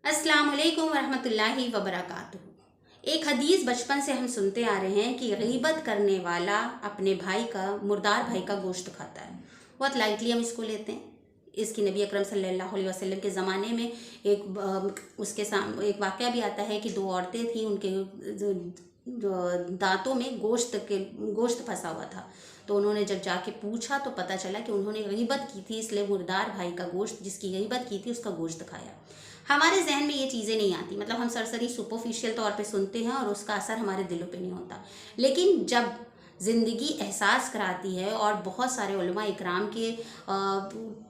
अस्सलाम वालेकुम वरहमतुल्लाहि वबरकातुहू। एक हदीस बचपन से हम सुनते आ रहे हैं कि गीबत करने वाला अपने भाई का मुर्दार भाई का गोश्त खाता है। बहुत लाइटली हम इसको लेते हैं। इसकी नबी अकरम सल्लल्लाहु अलैहि वसल्लम के ज़माने में उसके सामने एक वाक़या भी आता है कि दो औरतें थीं, उनके जो दांतों में गोश्त फंसा हुआ था। तो उन्होंने जब जाके पूछा तो पता चला कि उन्होंने गीबत की थी, इसलिए मुर्दार भाई का गोश्त, जिसकी गीबत की थी, उसका गोश्त खाया। हमारे जहन में ये चीज़ें नहीं आती, मतलब हम सरसरी सुपरफिशियल तौर पे सुनते हैं और उसका असर हमारे दिलों पे नहीं होता। लेकिन जब ज़िंदगी एहसास कराती है और बहुत सारे उलमा इकराम के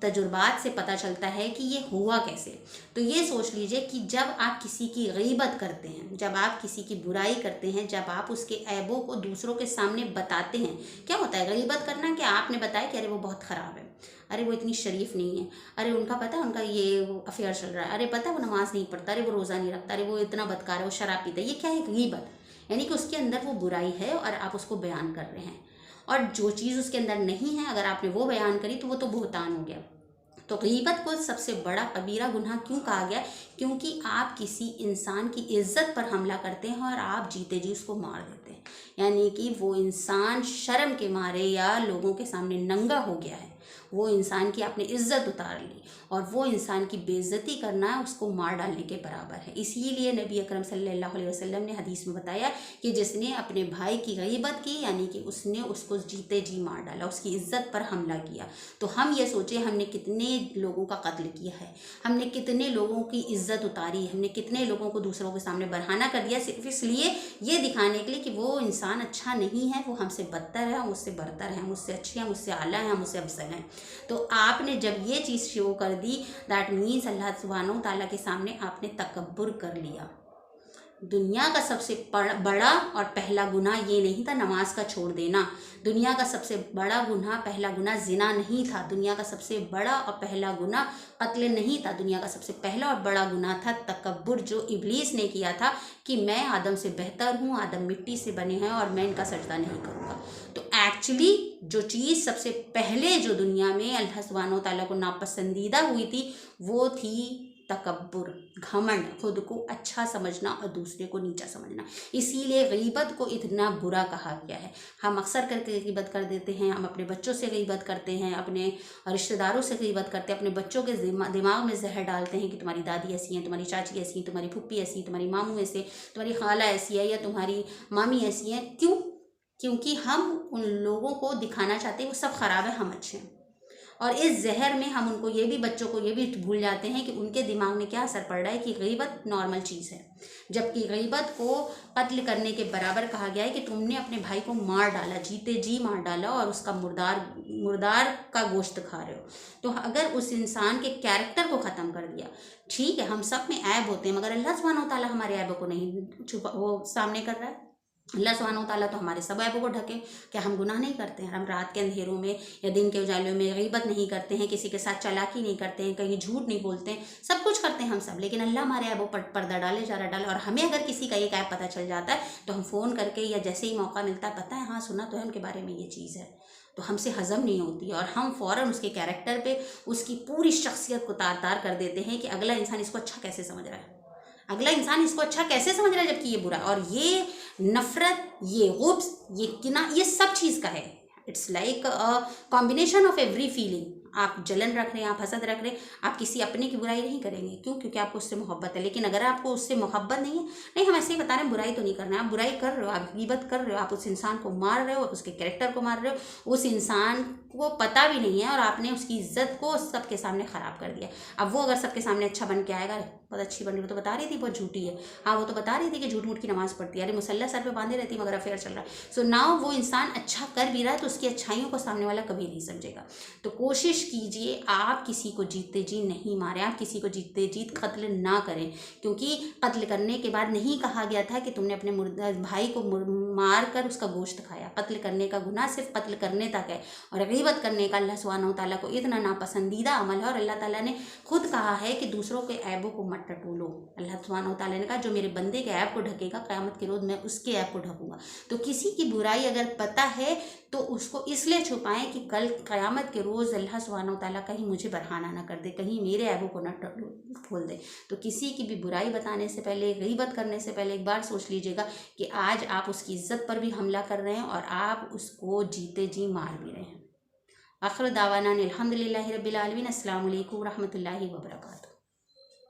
तजुर्बात से पता चलता है कि ये हुआ कैसे, तो ये सोच लीजिए कि जब आप किसी की गीबत करते हैं, जब आप किसी की बुराई करते हैं, जब आप उसके ऐबों को दूसरों के सामने बताते हैं। क्या होता है गीबत करना? कि आपने बताया कि अरे वो बहुत ख़राब है, अरे वो इतनी शरीफ नहीं है, अरे उनका पता है उनका ये अफेयर चल रहा है, अरे पता है वो नमाज नहीं पढ़ता, अरे वो रोज़ा नहीं रखता, अरे वो इतना बदकार है, वो शराब पीता है। ये क्या है? गीबत। यानी कि उसके अंदर वो बुराई है और आप उसको बयान कर रहे हैं, और जो चीज़ उसके अंदर नहीं है अगर आपने वो बयान करी तो वो तो बुहतान हो गया। तो गीबत को सबसे बड़ा कबीरा गुनाह क्यों कहा गया? क्योंकि आप किसी इंसान की इज्जत पर हमला करते हैं और आप जीते जी उसको मार देते हैं। यानी कि वो इंसान शर्म के मारे या लोगों के सामने नंगा हो गया है, वो इंसान की आपने इज्जत उतार ली, और वो इंसान की बेइज्जती करना उसको मार डालने के बराबर है। इसीलिए नबी अकरम सल्लल्लाहु अलैहि वसल्लम ने हदीस में बताया कि जिसने अपने भाई की गीबत की, यानी कि उसने उसको जीते जी मार डाला, उसकी इज्जत पर हमला किया। तो हम ये सोचे हमने कितने लोगों का कत्ल किया है, हमने कितने लोगों की इज्जत उतारी, हमने कितने लोगों को दूसरों के सामने बरहाना कर दिया, सिर्फ इसलिए ये दिखाने के लिए कि वो इंसान अच्छा नहीं है, वो हमसे बदतर है, हम उससे बरतर हैं, मुझसे अच्छे हैं, मुझसे आला हैं, मुझसे अफजल हैं। तो आपने जब ये चीज़ शो कर दी, दैट मीन्स अल्लाह सुब्हानहू ताला के सामने आपने तकब्बुर कर लिया। दुनिया का सबसे बड़ा और पहला गुनाह ये नहीं था नमाज का छोड़ देना। दुनिया का सबसे बड़ा गुनाह, पहला गुनाह जिना नहीं था। दुनिया का सबसे बड़ा और पहला गुनाह कत्ल नहीं था। दुनिया का सबसे पहला और बड़ा गुनाह था तकब्बुर, जो इब्लीस ने किया था कि मैं आदम से बेहतर हूँ, आदम मिट्टी से बने हैं और मैं इनका सजदा नहीं करूँगा। तो एक्चुअली जो चीज़ सबसे पहले जो दुनिया में अल्लाह सुब्हानहू तआला को नापसंदीदा हुई थी वो थी तकब्बुर, घमंड, खुद को अच्छा समझना और दूसरे को नीचा समझना। इसीलिए गीबत को इतना बुरा कहा गया है। हम अक्सर करके गीबत कर देते हैं, हम अपने बच्चों से गीबत करते हैं, अपने रिश्तेदारों से गीबत करते हैं, अपने बच्चों के दिमाग में जहर डालते हैं कि तुम्हारी दादी ऐसी है, तुम्हारी चाची ऐसी है, तुम्हारी फुप्पी ऐसी, तुम्हारी मामू ऐसे, तुम्हारी खाला ऐसी है या तुम्हारी मामी ऐसी है। क्यों? क्योंकि हम उन लोगों को दिखाना चाहते हैं वो सब खराब है, हम अच्छे हैं। और इस जहर में हम उनको ये भी, बच्चों को ये भी भूल जाते हैं कि उनके दिमाग में क्या असर पड़ रहा है कि गीबत नॉर्मल चीज़ है, जबकि गीबत को कत्ल करने के बराबर कहा गया है कि तुमने अपने भाई को मार डाला, जीते जी मार डाला, और उसका मुर्दार का गोश्त खा रहे हो। तो अगर उस इंसान के कैरेक्टर को ख़त्म कर दिया, ठीक है हम सब में ऐब होते हैं, मगर अल्लाह सुब्हानहू तआला हमारे ऐबों को नहीं छुपा, वो सामने कर रहा है। अल्लाह सुब्हानहू तआला तो हमारे सब ऐबों को ढके। क्या हम गुनाह नहीं करते हैं? हम रात के अंधेरों में या दिन के उजालों में गीबत नहीं करते हैं, किसी के साथ चालाकी नहीं करते हैं, कहीं झूठ नहीं बोलते हैं, सब कुछ करते हैं हम सब, लेकिन अल्लाह हमारे ऐबों पर पर्दा डाले जा रहा डाले। और हमें अगर किसी का एक ऐब पता चल जाता है तो हम फ़ोन करके या जैसे ही मौका मिलता है, पता है हाँ सुना तो है उनके बारे में ये चीज़ है, तो हमसे हज़म नहीं होती और हम फ़ौरन उसके कैरेक्टर पे उसकी पूरी शख्सियत को तार तार कर देते हैं कि अगला इंसान इसको अच्छा कैसे समझ रहा है, अगला इंसान इसको अच्छा कैसे समझ रहा है, जबकि ये बुरा। और ये नफरत, ये गुब्स, ये किना, ये सब चीज़ का है। It's like a combination of every feeling. आप जलन रख रहे हैं, आप हसद रख रहे हैं, आप किसी अपने की बुराई नहीं करेंगे। क्यों? क्योंकि आपको उससे मोहब्बत है। लेकिन अगर आपको उससे मोहब्बत नहीं है, नहीं हम ऐसे ही बता रहे हैं, बुराई तो नहीं करना है, आप बुराई कर रहे हो, आप गीबत कर रहे हो, आप उस इंसान को मार रहे हो, उसके कैरेक्टर को मार रहे हो, उस इंसान को पता भी नहीं है और आपने उसकी इज्जत को सबके सामने ख़राब कर दिया। अब वो अगर सबके सामने अच्छा बन के आएगा, बहुत अच्छी बन रही, वो तो बता रही थी बहुत झूठी है, हाँ वो तो बता रही थी कि झूठ मूठ की नमाज़ पढ़ती है, अरे मुसल्ला सर पे बांधे रहती मगर अफेयर चल रहा है। सो नाउ वो इंसान अच्छा कर भी रहा है तो उसकी अच्छाइयों को सामने वाला कभी नहीं समझेगा। तो कोशिश कीजिए आप किसी को जीते जी नहीं मारें, आप किसी को जीते जी कत्ल ना करें, क्योंकि कत्ल करने के बाद नहीं कहा गया था कि तुमने अपने भाई को मार कर उसका गोश्त खाया। कत्ल करने का गुनाह सिर्फ कत्ल करने तक है, और गीबत करने का अल्लाह सुब्हानहू तआला को इतना नापसंदीदा अमल है। और अल्लाह ताला ने खुद कहा है कि दूसरों के ऐबों को मत टटोलो। अल्लाह सुब्हानहू व तआला ने कहा जो मेरे बंदे के ऐब को ढकेगा क़यामत के रोज़ मैं उसके ऐब को ढकूंगा। तो किसी की बुराई अगर पता है तो उसको इसलिए छुपाएं कि कल क़यामत के रोज़ अल्लाह सुब्हानहू व तआला कहीं मुझे बरहाना ना कर दे, कहीं मेरे ऐबों को ना खोल दे। तो किसी की भी बुराई बताने से पहले, गीबत करने से पहले एक बार सोच लीजिएगा कि आज आप उसकी इज़्ज़त पर भी हमला कर रहे हैं और आप उसको जीते जी मार भी रहे हैं। आखिर दावाना अल्हम्दुलिल्लाहि रब्बिल आलमीन। अस्सलामु अलैकुम रहमतुल्लाहि व बरकातुहू।